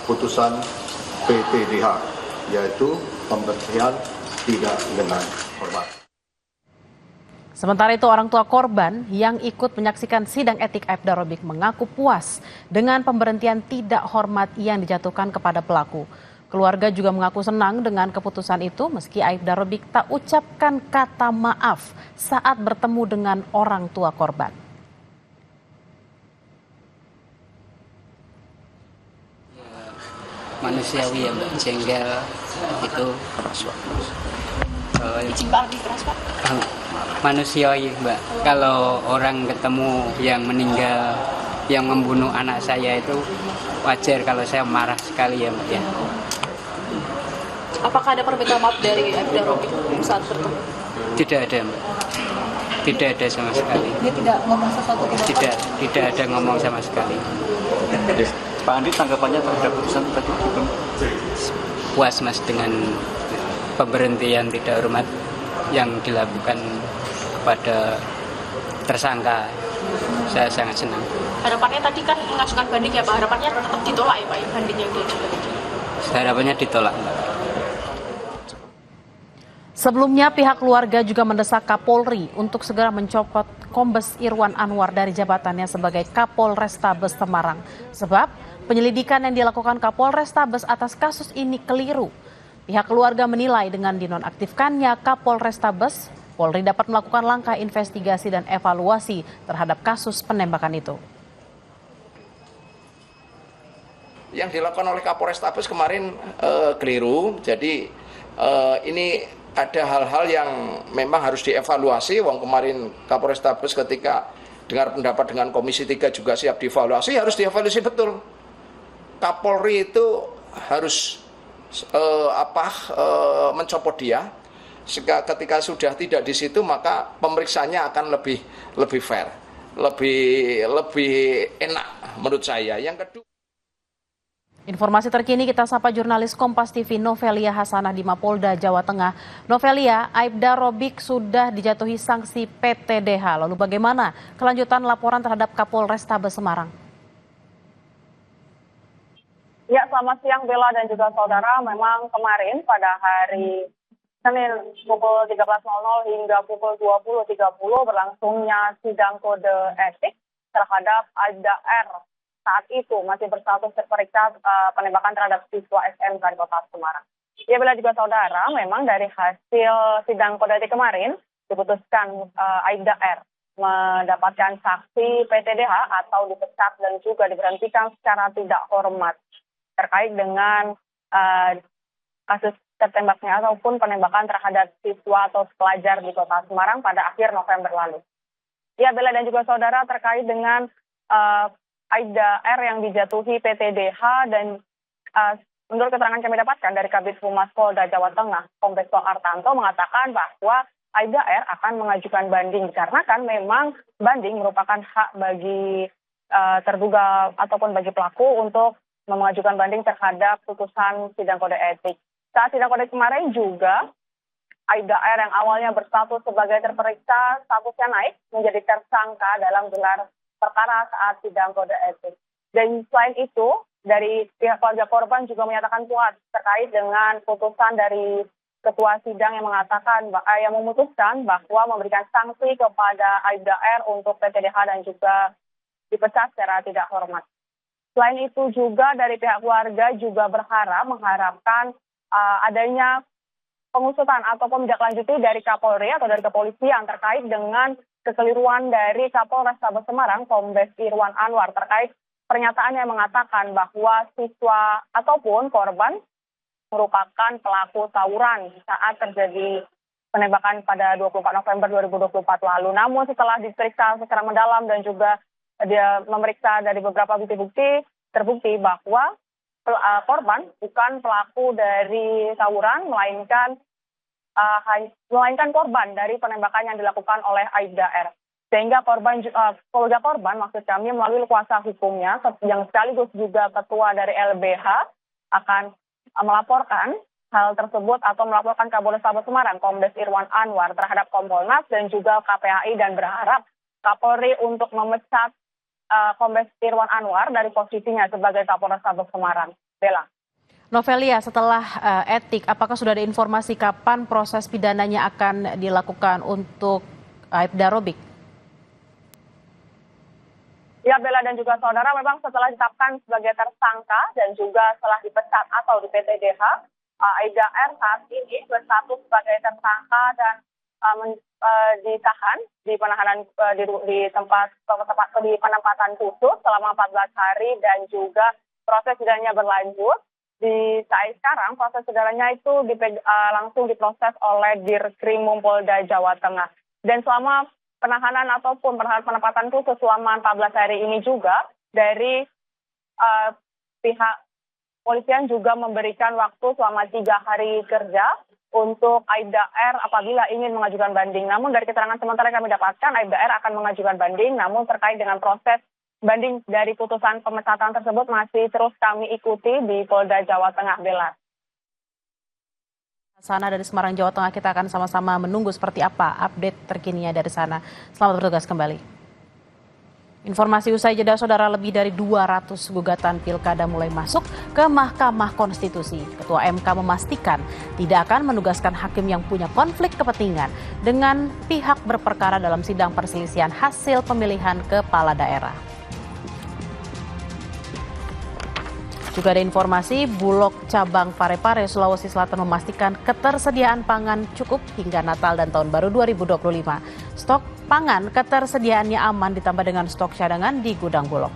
putusan PTDH, yaitu pemberhentian tidak dengan hormat. Sementara itu, orang tua korban yang ikut menyaksikan sidang etik Aibda Robik mengaku puas dengan pemberhentian tidak hormat yang dijatuhkan kepada pelaku. Keluarga juga mengaku senang dengan keputusan itu meski Aibda Robik tak ucapkan kata maaf saat bertemu dengan orang tua korban. Manusiawi ya Mbak, jengkel itu manusiawi Mbak. Kalau orang ketemu yang meninggal, yang membunuh anak saya itu wajar kalau saya marah sekali ya Mbak ya. Apakah ada permintaan maaf dari Aibda Robik saat bertemu? Tidak ada Mbak, tidak ada sama sekali. Dia tidak ngomong sesuatu Tidak ada ngomong sama sekali. Pak Andi, tanggapannya terhadap putusan tadi? Puas Mas dengan pemberhentian tidak hormat yang dilakukan kepada tersangka. Saya sangat senang. Harapannya tadi kan mengajukan banding ya Pak, harapannya tetap ditolak ya Pak ya banding yang diajukan tadi? Harapannya ditolak. Sebelumnya pihak keluarga juga mendesak Kapolri untuk segera mencopot Kombes Irwan Anwar dari jabatannya sebagai Kapolrestabes Semarang. Sebab penyelidikan yang dilakukan Kapolrestabes atas kasus ini keliru. Pihak keluarga menilai dengan dinonaktifkannya Kapolrestabes, Polri dapat melakukan langkah investigasi dan evaluasi terhadap kasus penembakan itu. Yang dilakukan oleh Kapolrestabes kemarin keliru, jadi ini ada hal-hal yang memang harus dievaluasi. Wong kemarin Kapolrestabes ketika dengar pendapat dengan Komisi 3 juga siap dievaluasi, harus dievaluasi betul. Kapolri itu harus mencopot dia. Ketika sudah tidak di situ, maka pemeriksaannya akan lebih fair, lebih enak menurut saya. Yang kedua, informasi terkini kita sapa jurnalis Kompas TV Novelia Hasanah di Mapolda, Jawa Tengah. Novelia, Aibda Robik sudah dijatuhi sanksi PTDH. Lalu bagaimana kelanjutan laporan terhadap Kapolrestabes Semarang? Ya, selamat siang Bella dan juga saudara. Memang kemarin pada hari Senin pukul 13.00 hingga pukul 20.30 berlangsungnya sidang kode etik terhadap Aibda R. Saat itu masih berstatus terperiksa penembakan terhadap siswa SMK di Kota Semarang. Ya, Bella juga saudara, memang dari hasil sidang kode etik kemarin diputuskan Aibda R mendapatkan saksi PTDH atau dipecat dan juga diberhentikan secara tidak hormat terkait dengan kasus tertembaknya ataupun penembakan terhadap siswa atau pelajar di Kota Semarang pada akhir November lalu. Ya, Bella dan juga saudara, terkait dengan Aibda R yang dijatuhi PTDH dan menurut keterangan kami dapatkan dari Kabid Humas Polda Jawa Tengah, Kombes Pol Artanto mengatakan bahwa Aibda R akan mengajukan banding karena kan memang banding merupakan hak bagi terduga ataupun bagi pelaku untuk mengajukan banding terhadap putusan sidang kode etik. Saat sidang kode kemarin juga Aibda R yang awalnya berstatus sebagai terperiksa statusnya naik menjadi tersangka dalam gelar perkara saat sidang kode etik. Dan selain itu, dari pihak keluarga korban juga menyatakan puas terkait dengan putusan dari ketua sidang yang mengatakan yang memutuskan bahwa memberikan sanksi kepada Aibda R untuk PTDH dan juga dipecat secara tidak hormat. Selain itu juga dari pihak keluarga juga mengharapkan adanya pengusutan ataupun ditindaklanjuti dari Kapolri atau dari kepolisian terkait dengan kekeliruan dari Kapolrestabes Semarang, Kombes Irwan Anwar, terkait pernyataan yang mengatakan bahwa siswa ataupun korban merupakan pelaku tawuran saat terjadi penembakan pada 24 November 2024 lalu. Namun setelah diperiksa secara mendalam dan juga dia memeriksa dari beberapa bukti-bukti, terbukti bahwa korban bukan pelaku dari tawuran, melainkan korban dari penembakan yang dilakukan oleh Aibda R. Sehingga keluarga korban maksud kami melalui kuasa hukumnya yang sekaligus juga ketua dari LBH akan melaporkan hal tersebut atau melaporkan Kapolrestabes Semarang Kombes Irwan Anwar terhadap Kompolnas dan juga KPAI dan berharap Kapolri untuk memecat Kombes Irwan Anwar dari posisinya sebagai Kapolrestabes Semarang. Bella. Novelia, setelah etik, apakah sudah ada informasi kapan proses pidananya akan dilakukan untuk Aibda Robik? Ya, Bella dan juga saudara, memang setelah ditetapkan sebagai tersangka dan juga setelah dipecat atau di PTDH, Aibda R saat ini berstatus sebagai tersangka dan ditahan di penahanan di tempat di penempatan khusus selama 14 hari dan juga proses pidananya berlanjut. Di saat sekarang proses pidananya itu langsung diproses oleh Dirkrimum Polda Jawa Tengah. Dan selama penahanan ataupun penempatan khusus selama 14 hari ini juga dari pihak polisian juga memberikan waktu selama 3 hari kerja untuk Aibda R apabila ingin mengajukan banding. Namun dari keterangan sementara yang kami dapatkan, Aibda R akan mengajukan banding, namun terkait dengan proses banding dari putusan pemecatan tersebut masih terus kami ikuti di Polda Jawa Tengah, Bella. Sana dari Semarang, Jawa Tengah, kita akan sama-sama menunggu seperti apa update terkininya dari sana. Selamat bertugas kembali. Informasi usai jeda, saudara, lebih dari 200 gugatan pilkada mulai masuk ke Mahkamah Konstitusi. Ketua MK memastikan tidak akan menugaskan hakim yang punya konflik kepentingan dengan pihak berperkara dalam sidang perselisihan hasil pemilihan kepala daerah. Juga ada informasi, Bulog cabang Parepare, Sulawesi Selatan memastikan ketersediaan pangan cukup hingga Natal dan Tahun Baru 2025. Stok pangan ketersediaannya aman ditambah dengan stok cadangan di gudang Bulog.